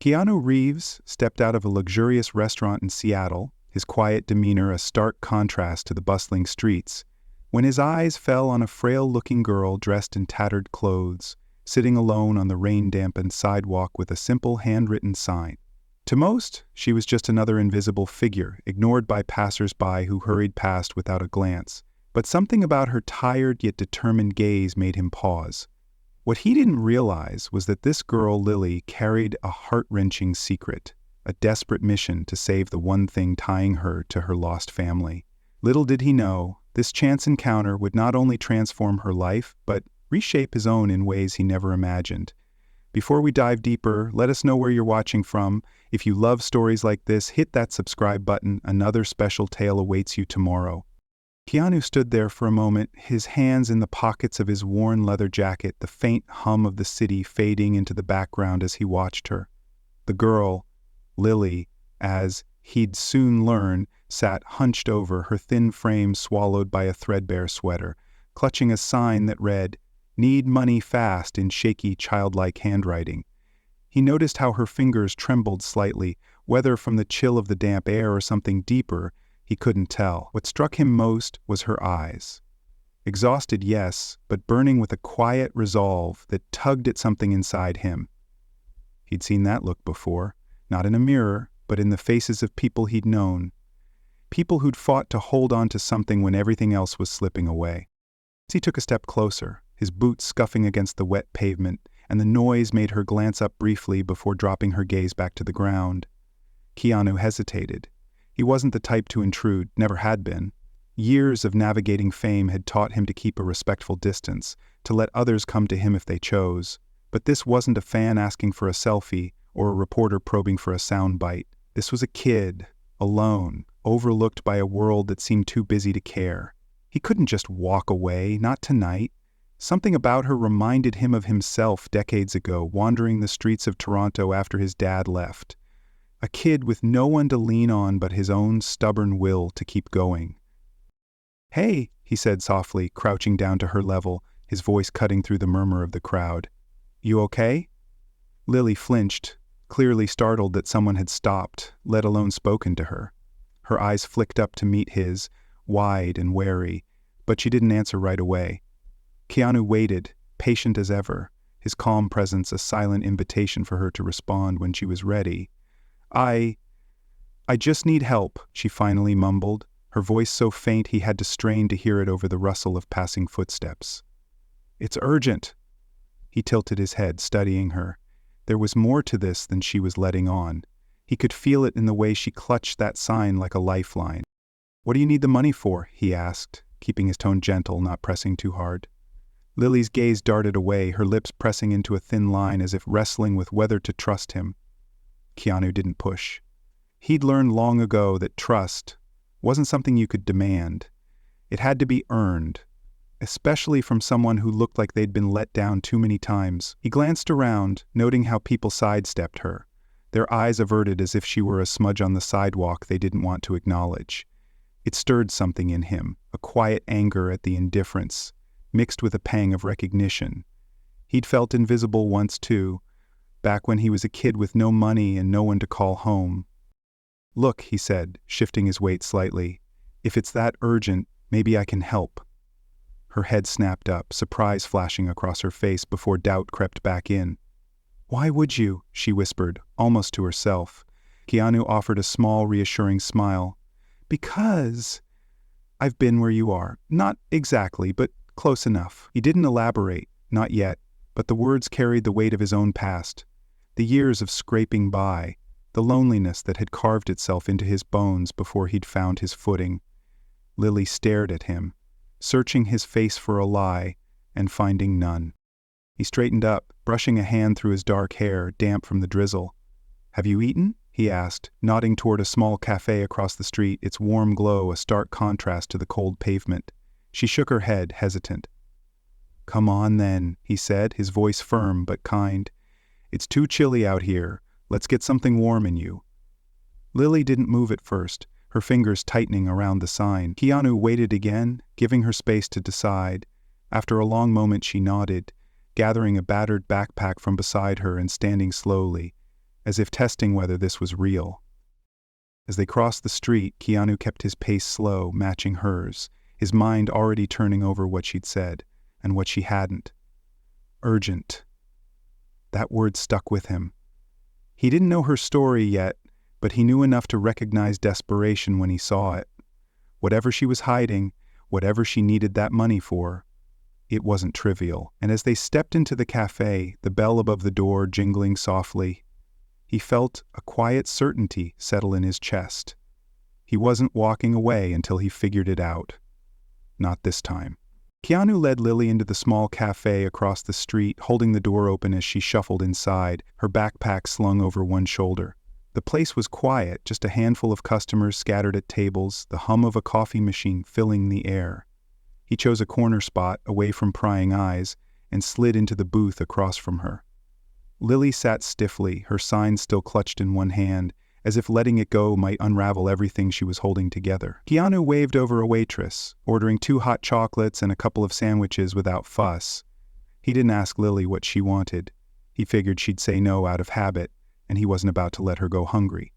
Keanu Reeves stepped out of a luxurious restaurant in Seattle, his quiet demeanor a stark contrast to the bustling streets, when his eyes fell on a frail-looking girl dressed in tattered clothes, sitting alone on the rain-dampened sidewalk with a simple handwritten sign. To most, she was just another invisible figure, ignored by passers-by who hurried past without a glance. But something about her tired yet determined gaze made him pause. What he didn't realize was that this girl, Lily, carried a heart-wrenching secret, a desperate mission to save the one thing tying her to her lost family. Little did he know, this chance encounter would not only transform her life, but reshape his own in ways he never imagined. Before we dive deeper, let us know where you're watching from. If you love stories like this, hit that subscribe button. Another special tale awaits you tomorrow. Keanu stood there for a moment, his hands in the pockets of his worn leather jacket, the faint hum of the city fading into the background as he watched her. The girl, Lily, as he'd soon learn, sat hunched over, her thin frame swallowed by a threadbare sweater, clutching a sign that read, "Need money fast," in shaky, childlike handwriting. He noticed how her fingers trembled slightly, whether from the chill of the damp air or something deeper, he couldn't tell. What struck him most was her eyes. Exhausted, yes, but burning with a quiet resolve that tugged at something inside him. He'd seen that look before, not in a mirror, but in the faces of people he'd known. People who'd fought to hold on to something when everything else was slipping away. As he took a step closer, his boots scuffing against the wet pavement, and the noise made her glance up briefly before dropping her gaze back to the ground. Keanu hesitated. He wasn't the type to intrude, never had been. Years of navigating fame had taught him to keep a respectful distance, to let others come to him if they chose. But this wasn't a fan asking for a selfie or a reporter probing for a soundbite. This was a kid, alone, overlooked by a world that seemed too busy to care. He couldn't just walk away, not tonight. Something about her reminded him of himself decades ago, wandering the streets of Toronto after his dad left. A kid with no one to lean on but his own stubborn will to keep going. "Hey," he said softly, crouching down to her level, his voice cutting through the murmur of the crowd. "You okay?" Lily flinched, clearly startled that someone had stopped, let alone spoken to her. Her eyes flicked up to meet his, wide and wary, but she didn't answer right away. Keanu waited, patient as ever, his calm presence a silent invitation for her to respond when she was ready. I just need help," she finally mumbled, her voice so faint he had to strain to hear it over the rustle of passing footsteps. "It's urgent." He tilted his head, studying her. There was more to this than she was letting on. He could feel it in the way she clutched that sign like a lifeline. "What do you need the money for?" he asked, keeping his tone gentle, not pressing too hard. Lily's gaze darted away, her lips pressing into a thin line as if wrestling with whether to trust him. Keanu didn't push. He'd learned long ago that trust wasn't something you could demand. It had to be earned, especially from someone who looked like they'd been let down too many times. He glanced around, noting how people sidestepped her, their eyes averted as if she were a smudge on the sidewalk they didn't want to acknowledge. It stirred something in him, a quiet anger at the indifference, mixed with a pang of recognition. He'd felt invisible once too, back when he was a kid with no money and no one to call home. "Look," he said, shifting his weight slightly, "if it's that urgent, maybe I can help." Her head snapped up, surprise flashing across her face before doubt crept back in. "Why would you?" she whispered, almost to herself. Keanu offered a small, reassuring smile. "Because I've been where you are. Not exactly, but close enough." He didn't elaborate, not yet, but the words carried the weight of his own past. The years of scraping by, the loneliness that had carved itself into his bones before he'd found his footing. Lily stared at him, searching his face for a lie and finding none. He straightened up, brushing a hand through his dark hair, damp from the drizzle. "Have you eaten?" he asked, nodding toward a small cafe across the street, its warm glow a stark contrast to the cold pavement. She shook her head, hesitant. "Come on then," he said, his voice firm but kind. "It's too chilly out here. Let's get something warm in you." Lily didn't move at first, her fingers tightening around the sign. Keanu waited again, giving her space to decide. After a long moment she nodded, gathering a battered backpack from beside her and standing slowly. as if testing whether this was real. As they crossed the street, Keanu kept his pace slow, matching hers, his mind already turning over what she'd said, and what she hadn't. Urgent. That word stuck with him. He didn't know her story yet, but he knew enough to recognize desperation when he saw it. Whatever she was hiding, whatever she needed that money for, it wasn't trivial. And as they stepped into the cafe, the bell above the door jingling softly, he felt a quiet certainty settle in his chest. He wasn't walking away until he figured it out. Not this time. Keanu led Lily into the small cafe across the street, holding the door open as she shuffled inside, her backpack slung over one shoulder. The place was quiet, just a handful of customers scattered at tables, the hum of a coffee machine filling the air. He chose a corner spot, away from prying eyes, and slid into the booth across from her. Lily sat stiffly, her sign still clutched in one hand, as if letting it go might unravel everything she was holding together. Keanu waved over a waitress, ordering 2 hot chocolates and a couple of sandwiches without fuss. He didn't ask Lily what she wanted. He figured she'd say no out of habit, and he wasn't about to let her go hungry.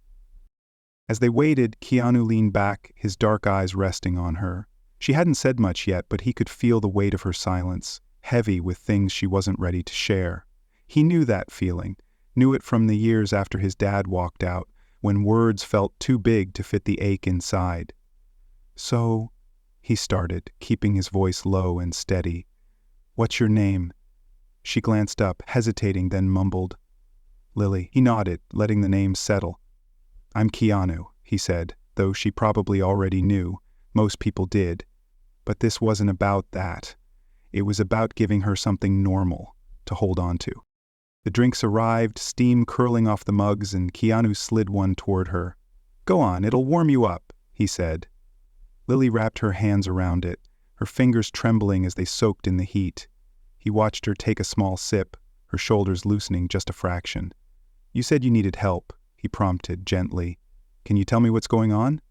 As they waited, Keanu leaned back, his dark eyes resting on her. She hadn't said much yet, but he could feel the weight of her silence, heavy with things she wasn't ready to share. He knew that feeling, knew it from the years after his dad walked out, when words felt too big to fit the ache inside. "So," he started, keeping his voice low and steady, "what's your name?" She glanced up, hesitating, then mumbled, "Lily." He nodded, letting the name settle. "I'm Keanu," he said, though she probably already knew. Most people did. But this wasn't about that. It was about giving her something normal to hold on to. The drinks arrived, steam curling off the mugs, and Keanu slid one toward her. "Go on, it'll warm you up," he said. Lily wrapped her hands around it, her fingers trembling as they soaked in the heat. He watched her take a small sip, her shoulders loosening just a fraction. "You said you needed help," he prompted gently. "Can you tell me what's going on?"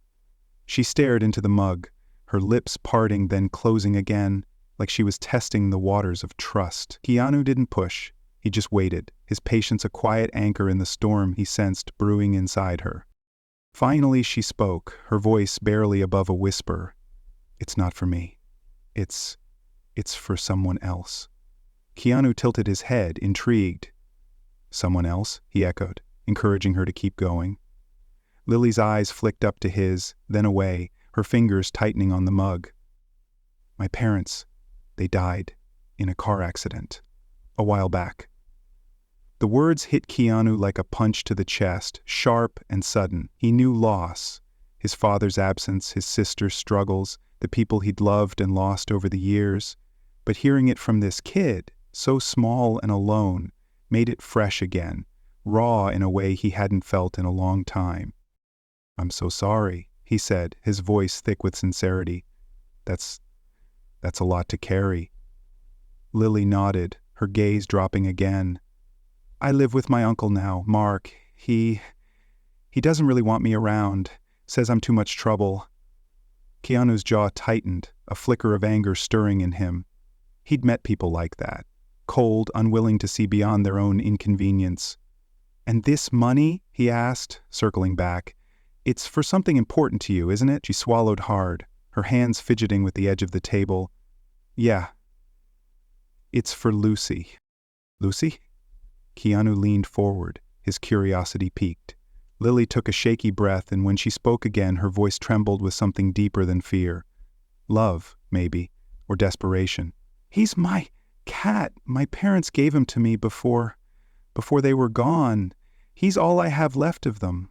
She stared into the mug, her lips parting then closing again, like she was testing the waters of trust. Keanu didn't push. He just waited, his patience a quiet anchor in the storm he sensed brewing inside her. Finally she spoke, her voice barely above a whisper. "It's not for me. It's for someone else." Keanu tilted his head, intrigued. "Someone else?" he echoed, encouraging her to keep going. Lily's eyes flicked up to his, then away, her fingers tightening on the mug. "My parents, they died in a car accident a while back." The words hit Keanu like a punch to the chest, sharp and sudden. He knew loss, his father's absence, his sister's struggles, the people he'd loved and lost over the years. But hearing it from this kid, so small and alone, made it fresh again, raw in a way he hadn't felt in a long time. "I'm so sorry," he said, his voice thick with sincerity. That's a lot to carry." Lily nodded, her gaze dropping again. "I live with my uncle now, Mark. He doesn't really want me around, says I'm too much trouble." Keanu's jaw tightened, a flicker of anger stirring in him. He'd met people like that, cold, unwilling to see beyond their own inconvenience. "And this money?" he asked, circling back. "It's for something important to you, isn't it?" She swallowed hard, her hands fidgeting with the edge of the table. "Yeah. It's for Lucy." "Lucy?" Keanu leaned forward, his curiosity piqued. Lily took a shaky breath, and when she spoke again, her voice trembled with something deeper than fear. Love, maybe, or desperation. "He's my cat. My parents gave him to me before they were gone. He's all I have left of them."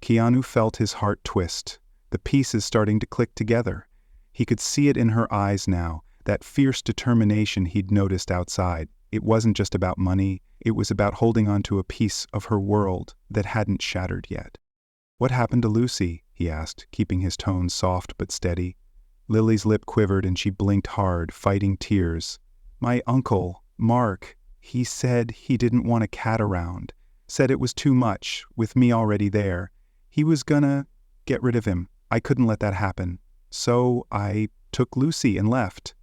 Keanu felt his heart twist, the pieces starting to click together. He could see it in her eyes now, that fierce determination he'd noticed outside. It wasn't just about money, it was about holding on to a piece of her world that hadn't shattered yet. "What happened to Lucy?" he asked, keeping his tone soft but steady. Lily's lip quivered and she blinked hard, fighting tears. "My uncle, Mark, he said he didn't want a cat around. Said it was too much, with me already there. He was gonna get rid of him. I couldn't let that happen. So I took Lucy and left."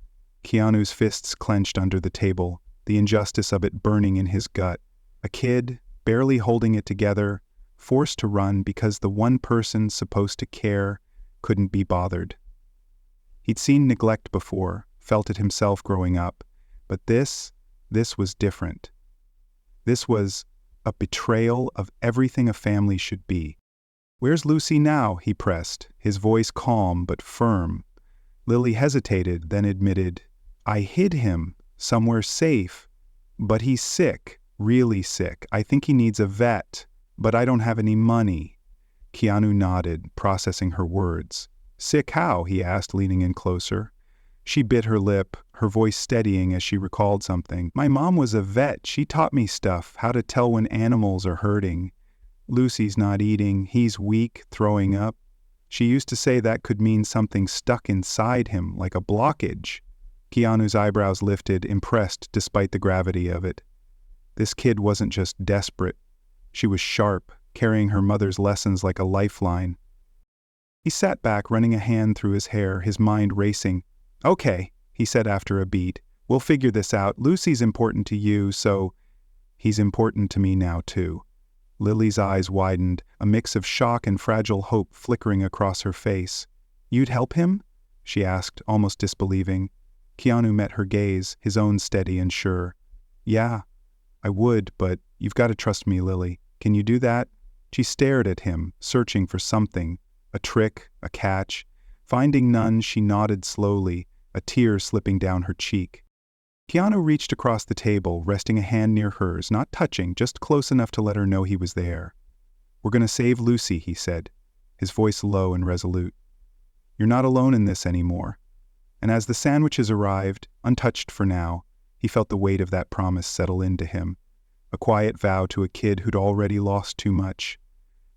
Keanu's fists clenched under the table, the injustice of it burning in his gut. A kid, barely holding it together, forced to run because the one person supposed to care couldn't be bothered. He'd seen neglect before, felt it himself growing up, but this was different. This was a betrayal of everything a family should be. "Where's Lucy now?" he pressed, his voice calm but firm. Lily hesitated, then admitted, "I hid him somewhere safe, but he's sick, really sick. I think he needs a vet, but I don't have any money." Keanu nodded, processing her words. "Sick how?" he asked, leaning in closer. She bit her lip, her voice steadying as she recalled something. "My mom was a vet. She taught me stuff, how to tell when animals are hurting. Lucy's not eating, he's weak, throwing up. She used to say that could mean something stuck inside him, like a blockage." Keanu's eyebrows lifted, impressed despite the gravity of it. This kid wasn't just desperate. She was sharp, carrying her mother's lessons like a lifeline. He sat back, running a hand through his hair, his mind racing. "Okay," he said after a beat. "We'll figure this out. Lucy's important to you, so he's important to me now too." Lily's eyes widened, a mix of shock and fragile hope flickering across her face. "You'd help him?" she asked, almost disbelieving. Keanu met her gaze, his own steady and sure. "Yeah, I would, but you've got to trust me, Lily. Can you do that?" She stared at him, searching for something, a trick, a catch. Finding none, she nodded slowly, a tear slipping down her cheek. Keanu reached across the table, resting a hand near hers, not touching, just close enough to let her know he was there. "We're going to save Lucy," he said, his voice low and resolute. "You're not alone in this anymore." And as the sandwiches arrived, untouched for now, he felt the weight of that promise settle into him, a quiet vow to a kid who'd already lost too much,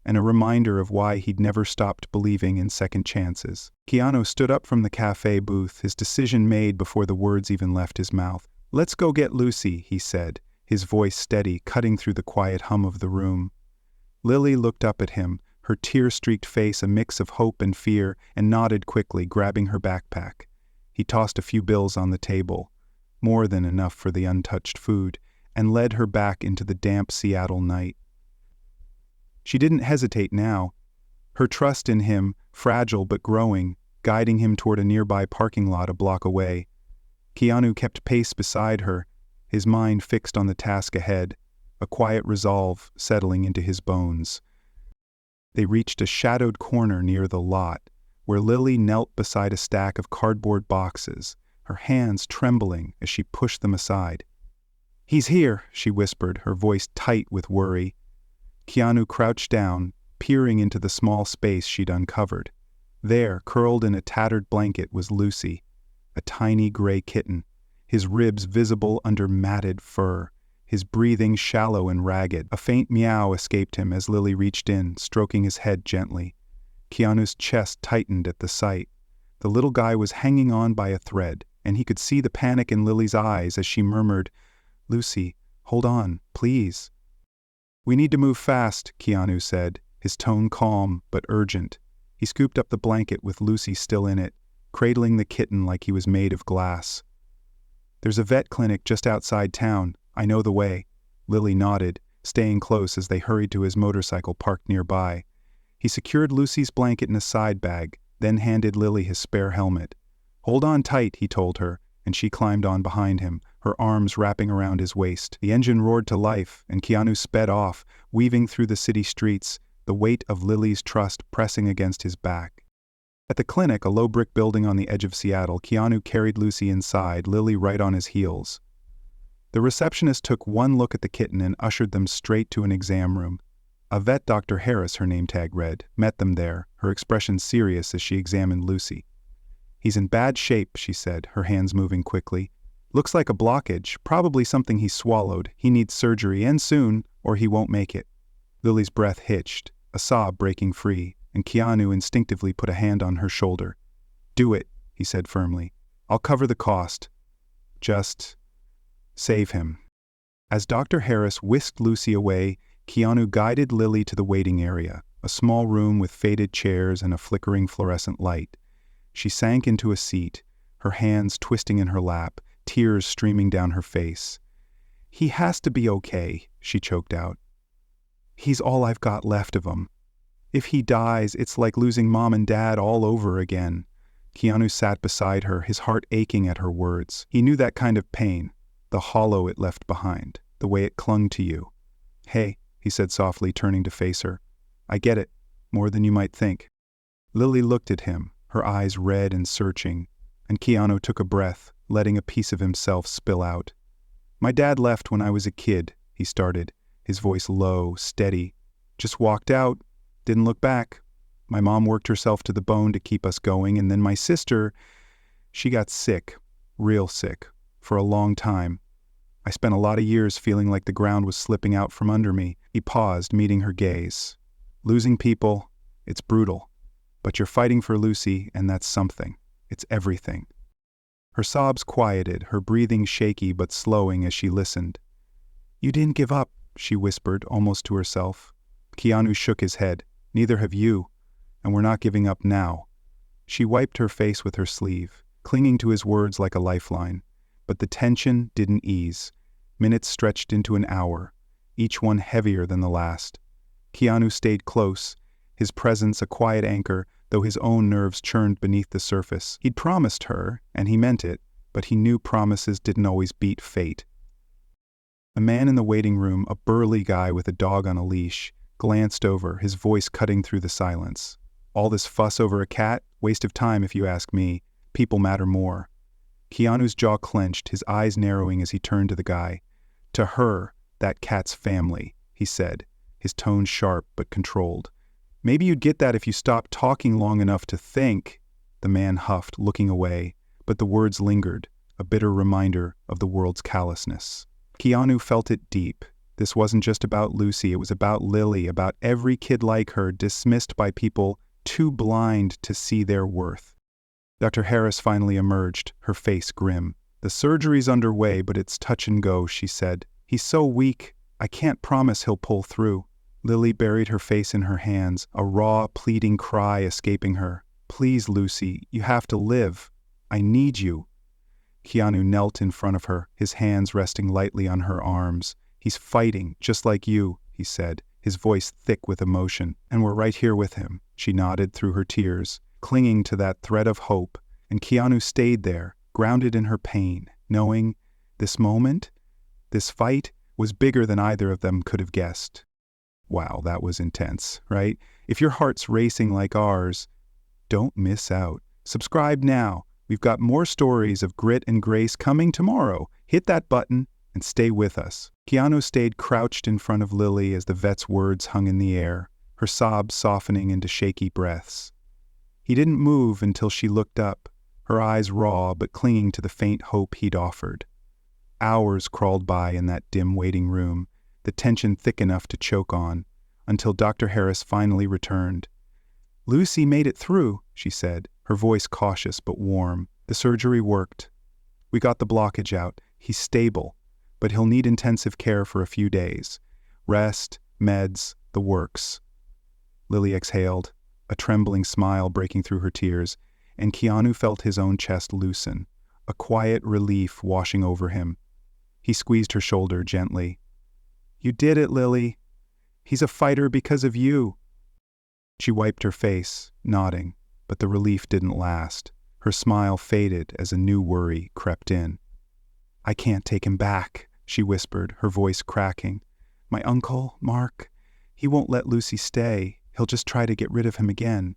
and a reminder of why he'd never stopped believing in second chances. Keanu stood up from the cafe booth, his decision made before the words even left his mouth. "Let's go get Lucy," he said, his voice steady, cutting through the quiet hum of the room. Lily looked up at him, her tear-streaked face a mix of hope and fear, and nodded quickly, grabbing her backpack. He tossed a few bills on the table, more than enough for the untouched food, and led her back into the damp Seattle night. She didn't hesitate now, her trust in him, fragile but growing, guiding him toward a nearby parking lot a block away. Keanu kept pace beside her, his mind fixed on the task ahead, a quiet resolve settling into his bones. They reached a shadowed corner near the lot, where Lily knelt beside a stack of cardboard boxes, her hands trembling as she pushed them aside. "He's here," she whispered, her voice tight with worry. Keanu crouched down, peering into the small space she'd uncovered. There, curled in a tattered blanket, was Lucy, a tiny gray kitten, his ribs visible under matted fur, his breathing shallow and ragged. A faint meow escaped him as Lily reached in, stroking his head gently. Keanu's chest tightened at the sight. The little guy was hanging on by a thread, and he could see the panic in Lily's eyes as she murmured, "Lucy, hold on, please." "We need to move fast," Keanu said, his tone calm but urgent. He scooped up the blanket with Lucy still in it, cradling the kitten like he was made of glass. "There's a vet clinic just outside town. I know the way." Lily nodded, staying close as they hurried to his motorcycle parked nearby. He secured Lucy's blanket in a side bag, then handed Lily his spare helmet. "Hold on tight," he told her, and she climbed on behind him, her arms wrapping around his waist. The engine roared to life, and Keanu sped off, weaving through the city streets, the weight of Lily's trust pressing against his back. At the clinic, a low brick building on the edge of Seattle, Keanu carried Lucy inside, Lily right on his heels. The receptionist took one look at the kitten and ushered them straight to an exam room. A vet, Dr. Harris, her name tag read, met them there, her expression serious as she examined Lucy. "He's in bad shape," she said, her hands moving quickly. "Looks like a blockage, probably something he swallowed. He needs surgery, and soon, or he won't make it." Lily's breath hitched, a sob breaking free, and Keanu instinctively put a hand on her shoulder. "Do it," he said firmly. "I'll cover the cost. Just save him." As Dr. Harris whisked Lucy away, Keanu guided Lily to the waiting area, a small room with faded chairs and a flickering fluorescent light. She sank into a seat, her hands twisting in her lap, tears streaming down her face. "He has to be okay," she choked out. He's all I've got left of him. If he dies, it's like losing Mom and Dad all over again." Keanu sat beside her, his heart aching at her words. He knew that kind of pain, the hollow it left behind, the way it clung to you. "Hey," he said softly, turning to face her. "I get it, more than you might think." Lily looked at him, her eyes red and searching, and Keanu took a breath, letting a piece of himself spill out. "My dad left when I was a kid," he started, his voice low, steady. "Just walked out, didn't look back. My mom worked herself to the bone to keep us going, and then my sister, she got sick, real sick, for a long time. I spent a lot of years feeling like the ground was slipping out from under me." He paused, meeting her gaze. "Losing people, it's brutal. But you're fighting for Lucy, and that's something. It's everything." Her sobs quieted, her breathing shaky but slowing as she listened. "You didn't give up," she whispered, almost to herself. Keanu shook his head. "Neither have you, and we're not giving up now." She wiped her face with her sleeve, clinging to his words like a lifeline. But the tension didn't ease. Minutes stretched into an hour, each one heavier than the last. Keanu stayed close, his presence a quiet anchor, though his own nerves churned beneath the surface. He'd promised her, and he meant it, but he knew promises didn't always beat fate. A man in the waiting room, a burly guy with a dog on a leash, glanced over, his voice cutting through the silence. "All this fuss over a cat? Waste of time if you ask me. People matter more." Keanu's jaw clenched, his eyes narrowing as he turned to the guy. "To her, that cat's family," he said, his tone sharp but controlled. "Maybe you'd get that if you stopped talking long enough to think." The man huffed, looking away, but the words lingered, a bitter reminder of the world's callousness. Keanu felt it deep. This wasn't just about Lucy, it was about Lily, about every kid like her dismissed by people too blind to see their worth. Dr. Harris finally emerged, her face grim. "The surgery's underway, but it's touch and go," she said. "He's so weak, I can't promise he'll pull through." Lily buried her face in her hands, a raw, pleading cry escaping her. "Please, Lucy, you have to live. I need you." Keanu knelt in front of her, his hands resting lightly on her arms. "He's fighting, just like you," he said, his voice thick with emotion. "And we're right here with him," she nodded through her tears, clinging to that thread of hope, and Keanu stayed there, grounded in her pain, knowing this moment, this fight, was bigger than either of them could have guessed. Wow, that was intense, right? If your heart's racing like ours, don't miss out. Subscribe now. We've got more stories of grit and grace coming tomorrow. Hit that button and stay with us. Keanu stayed crouched in front of Lily as the vet's words hung in the air, her sobs softening into shaky breaths. He didn't move until she looked up, her eyes raw but clinging to the faint hope he'd offered. Hours crawled by in that dim waiting room, the tension thick enough to choke on, until Dr. Harris finally returned. "Lucy made it through," she said, her voice cautious but warm. "The surgery worked. We got the blockage out. He's stable, but he'll need intensive care for a few days. Rest, meds, the works." Lily exhaled, a trembling smile breaking through her tears, and Keanu felt his own chest loosen, a quiet relief washing over him. He squeezed her shoulder gently. "You did it, Lily. He's a fighter because of you." She wiped her face, nodding, but the relief didn't last. Her smile faded as a new worry crept in. "I can't take him back," she whispered, her voice cracking. "My uncle, Mark, he won't let Lucy stay. He'll just try to get rid of him again."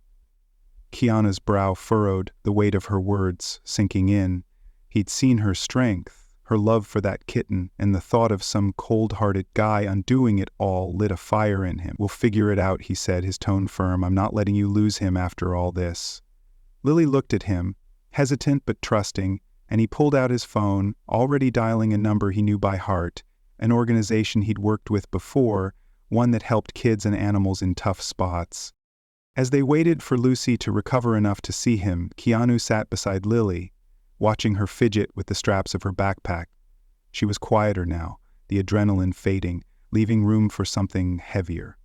Keanu's brow furrowed, the weight of her words sinking in. He'd seen her strength, her love for that kitten, and the thought of some cold-hearted guy undoing it all lit a fire in him. "We'll figure it out," he said, his tone firm. "I'm not letting you lose him after all this." Lily looked at him, hesitant but trusting, and he pulled out his phone, already dialing a number he knew by heart, an organization he'd worked with before, one that helped kids and animals in tough spots. As they waited for Lucy to recover enough to see him, Keanu sat beside Lily, watching her fidget with the straps of her backpack. She was quieter now, the adrenaline fading, leaving room for something heavier.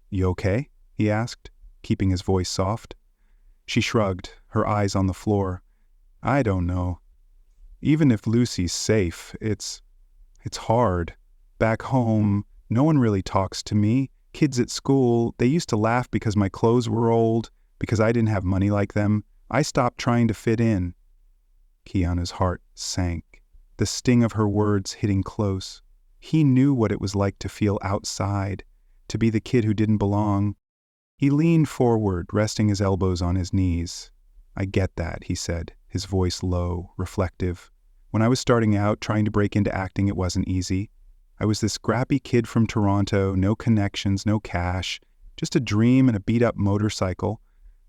"You okay?" he asked, keeping his voice soft. She shrugged, her eyes on the floor. "I don't know. Even if Lucy's safe, it's hard. Back home, no one really talks to me. Kids at school, they used to laugh because my clothes were old, because I didn't have money like them. I stopped trying to fit in. Keanu's heart sank, the sting of her words hitting close. He knew what it was like to feel outside, to be the kid who didn't belong. He leaned forward, resting his elbows on his knees. I get that, he said, his voice low, reflective. When I was starting out, trying to break into acting, it wasn't easy. I was this scrappy kid from Toronto, no connections, no cash, just a dream and a beat-up motorcycle.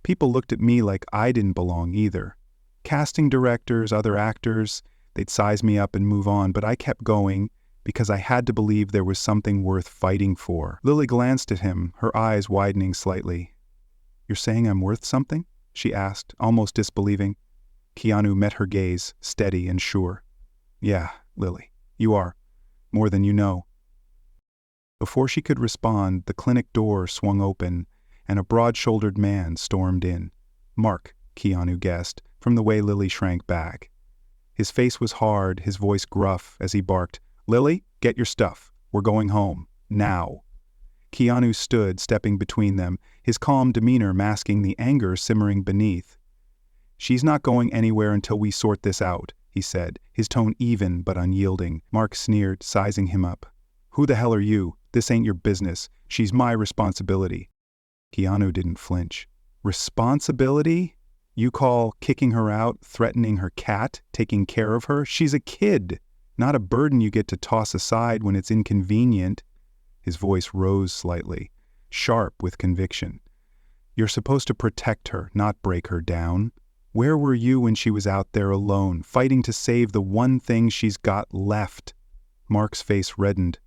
People looked at me like I didn't belong either. Casting directors, other actors, they'd size me up and move on, but I kept going because I had to believe there was something worth fighting for. Lily glanced at him, her eyes widening slightly. "You're saying I'm worth something?" she asked, almost disbelieving. Keanu met her gaze, steady and sure. "Yeah, Lily, you are. More than you know." Before she could respond, the clinic door swung open, and a broad-shouldered man stormed in. Mark, Keanu guessed, from the way Lily shrank back. His face was hard, his voice gruff, as he barked, "Lily, get your stuff. We're going home. Now." Keanu stood, stepping between them, his calm demeanor masking the anger simmering beneath. "She's not going anywhere until we sort this out," he said, his tone even but unyielding. Mark sneered, sizing him up. "Who the hell are you? This ain't your business. She's my responsibility." Keanu didn't flinch. "Responsibility? You call kicking her out, threatening her cat, taking care of her? She's a kid, not a burden you get to toss aside when it's inconvenient." His voice rose slightly, sharp with conviction. "You're supposed to protect her, not break her down. Where were you when she was out there alone, fighting to save the one thing she's got left?" Mark's face reddened,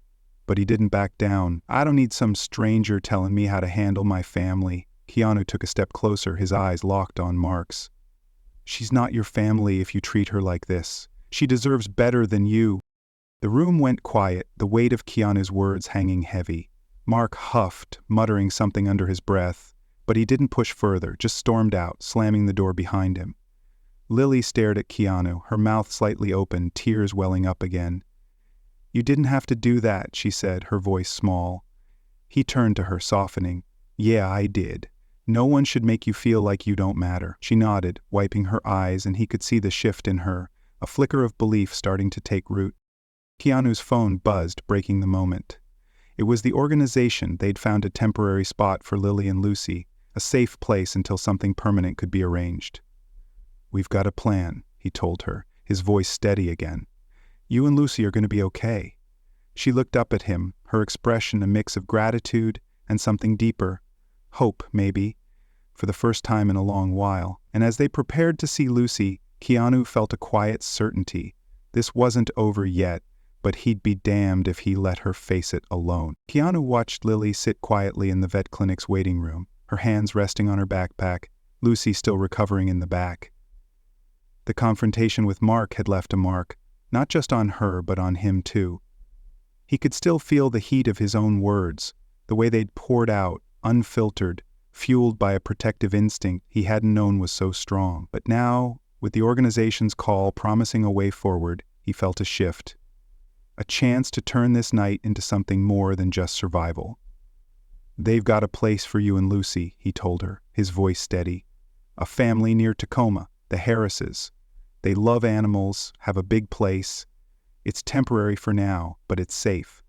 but he didn't back down. "I don't need some stranger telling me how to handle my family." Keanu took a step closer, his eyes locked on Mark's. "She's not your family if you treat her like this. She deserves better than you." The room went quiet, the weight of Keanu's words hanging heavy. Mark huffed, muttering something under his breath, but he didn't push further, just stormed out, slamming the door behind him. Lily stared at Keanu, her mouth slightly open, tears welling up again. "You didn't have to do that," she said, her voice small. He turned to her, softening. "Yeah, I did. No one should make you feel like you don't matter." She nodded, wiping her eyes, and he could see the shift in her, a flicker of belief starting to take root. Keanu's phone buzzed, breaking the moment. It was the organization. They'd found a temporary spot for Lily and Lucy, a safe place until something permanent could be arranged. "We've got a plan," he told her, his voice steady again. "You and Lucy are going to be okay." She looked up at him, her expression a mix of gratitude and something deeper. Hope, maybe, for the first time in a long while. And as they prepared to see Lucy, Keanu felt a quiet certainty. This wasn't over yet, but he'd be damned if he let her face it alone. Keanu watched Lily sit quietly in the vet clinic's waiting room, her hands resting on her backpack, Lucy still recovering in the back. The confrontation with Mark had left a mark, not just on her but on him too. He could still feel the heat of his own words, the way they'd poured out, unfiltered, fueled by a protective instinct he hadn't known was so strong. But now, with the organization's call promising a way forward, he felt a shift. A chance to turn this night into something more than just survival. "They've got a place for you and Lucy," he told her, his voice steady. "A family near Tacoma, the Harrises. They love animals, have a big place. It's temporary for now, but it's safe."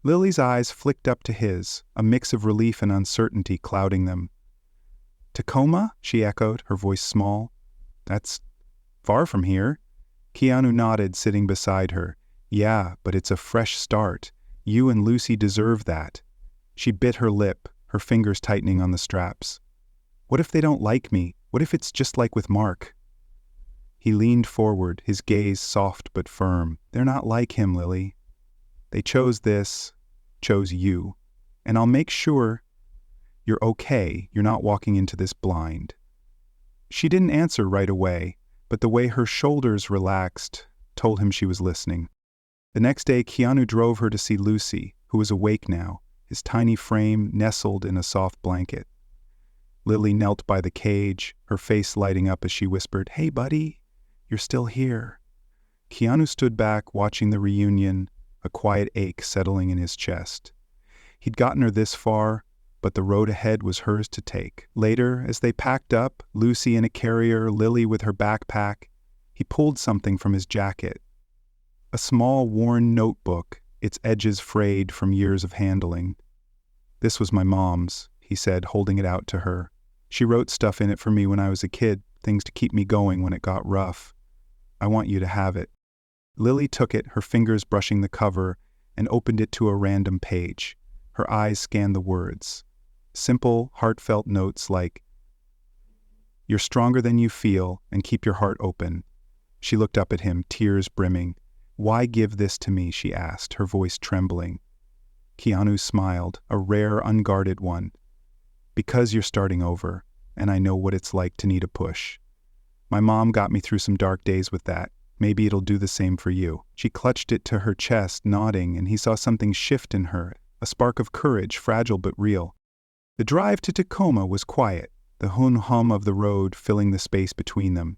Lily's eyes flicked up to his, a mix of relief and uncertainty clouding them. "Tacoma?" she echoed, her voice small. "That's far from here." Keanu nodded, sitting beside her. "Yeah, but it's a fresh start. You and Lucy deserve that." She bit her lip, her fingers tightening on the straps. "What if they don't like me? What if it's just like with Mark?" He leaned forward, his gaze soft but firm. "They're not like him, Lily. They chose this, chose you. And I'll make sure you're okay, you're not walking into this blind." She didn't answer right away, but the way her shoulders relaxed told him she was listening. The next day, Keanu drove her to see Lucy, who was awake now, his tiny frame nestled in a soft blanket. Lily knelt by the cage, her face lighting up as she whispered, "Hey, buddy, you're still here." Keanu stood back, watching the reunion, a quiet ache settling in his chest. He'd gotten her this far, but the road ahead was hers to take. Later, as they packed up, Lucy in a carrier, Lily with her backpack, he pulled something from his jacket. A small, worn notebook, its edges frayed from years of handling. "This was my mom's," he said, holding it out to her. "She wrote stuff in it for me when I was a kid, things to keep me going when it got rough. I want you to have it." Lily took it, her fingers brushing the cover, and opened it to a random page. Her eyes scanned the words. Simple, heartfelt notes like, "You're stronger than you feel, and keep your heart open." She looked up at him, tears brimming. "Why give this to me?" she asked, her voice trembling. Keanu smiled, a rare, unguarded one. "Because you're starting over, and I know what it's like to need a push. My mom got me through some dark days with that. Maybe it'll do the same for you." She clutched it to her chest, nodding, and he saw something shift in her, a spark of courage, fragile but real. The drive to Tacoma was quiet, the hum of the road filling the space between them.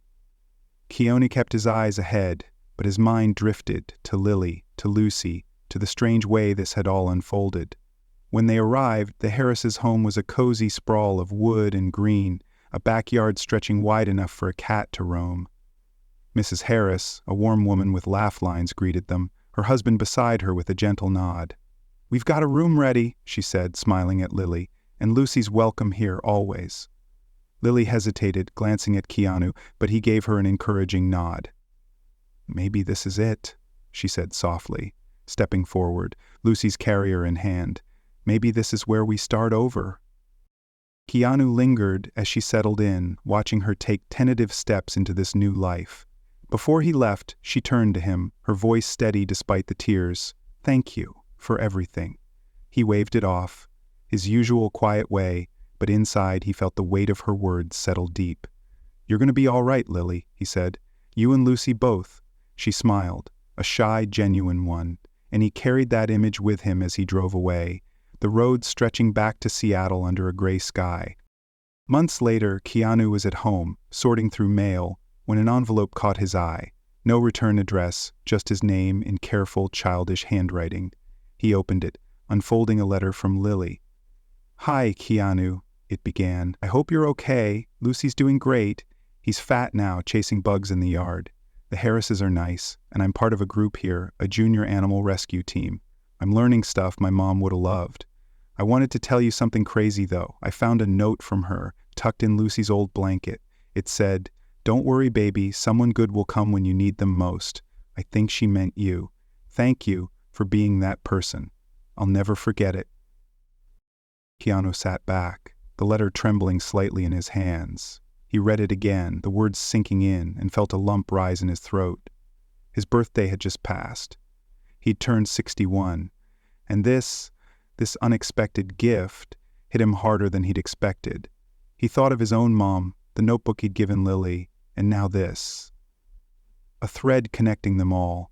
Keanu kept his eyes ahead, but his mind drifted to Lily, to Lucy, to the strange way this had all unfolded. When they arrived, the Harrises' home was a cozy sprawl of wood and green, a backyard stretching wide enough for a cat to roam. Mrs. Harris, a warm woman with laugh lines, greeted them, her husband beside her with a gentle nod. "We've got a room ready," she said, smiling at Lily, "and Lucy's welcome here always." Lily hesitated, glancing at Keanu, but he gave her an encouraging nod. "Maybe this is it," she said softly, stepping forward, Lucy's carrier in hand. "Maybe this is where we start over." Keanu lingered as she settled in, watching her take tentative steps into this new life. Before he left, she turned to him, her voice steady despite the tears. "Thank you for everything." He waved it off, his usual quiet way, but inside he felt the weight of her words settle deep. "You're going to be all right, Lily," he said. "You and Lucy both." She smiled, a shy, genuine one, and he carried that image with him as he drove away, the road stretching back to Seattle under a gray sky. Months later, Keanu was at home, sorting through mail, when an envelope caught his eye. No return address, just his name in careful, childish handwriting. He opened it, unfolding a letter from Lily. "Hi, Keanu," it began. "I hope you're okay. Lucy's doing great. He's fat now, chasing bugs in the yard. The Harrises are nice, and I'm part of a group here, a junior animal rescue team. I'm learning stuff my mom would have loved. I wanted to tell you something crazy, though. I found a note from her, tucked in Lucy's old blanket. It said, 'Don't worry, baby, someone good will come when you need them most.' I think she meant you. Thank you for being that person. I'll never forget it." Keanu sat back, the letter trembling slightly in his hands. He read it again, the words sinking in, and felt a lump rise in his throat. His birthday had just passed. He'd turned 61, and this unexpected gift hit him harder than he'd expected. He thought of his own mom, the notebook he'd given Lily, and now this. A thread connecting them all.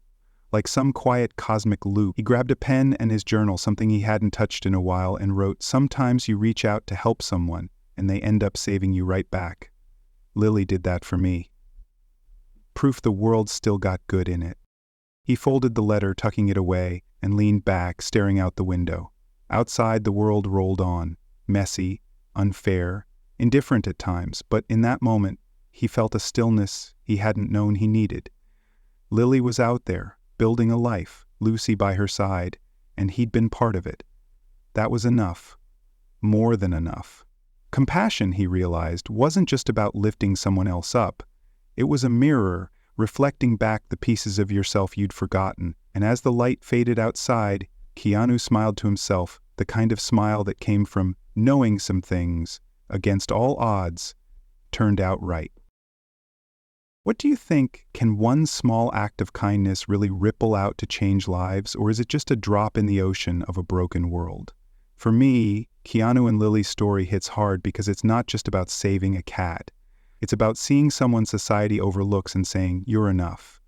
Like some quiet cosmic loop, he grabbed a pen and his journal, something he hadn't touched in a while, and wrote, "Sometimes you reach out to help someone, and they end up saving you right back. Lily did that for me." Proof the world still got good in it. He folded the letter, tucking it away, and leaned back, staring out the window. Outside, the world rolled on, messy, unfair, indifferent at times, but in that moment, he felt a stillness he hadn't known he needed. Lily was out there, building a life, Lucy by her side, and he'd been part of it. That was enough. More than enough. Compassion, he realized, wasn't just about lifting someone else up. It was a mirror, reflecting back the pieces of yourself you'd forgotten, and as the light faded outside, Keanu smiled to himself, the kind of smile that came from knowing some things, against all odds, turned out right. What do you think? Can one small act of kindness really ripple out to change lives, or is it just a drop in the ocean of a broken world? For me, Keanu and Lily's story hits hard because it's not just about saving a cat. It's about seeing someone society overlooks and saying, "You're enough."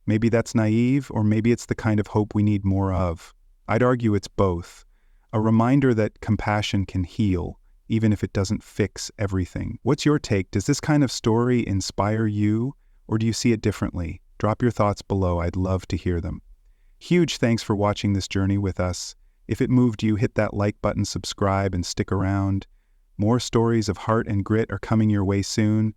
Maybe that's naive, or maybe it's the kind of hope we need more of. I'd argue it's both. A reminder that compassion can heal, even if it doesn't fix everything. What's your take? Does this kind of story inspire you, or do you see it differently? Drop your thoughts below. I'd love to hear them. Huge thanks for watching this journey with us. If it moved you, hit that like button, subscribe, and stick around. More stories of heart and grit are coming your way soon.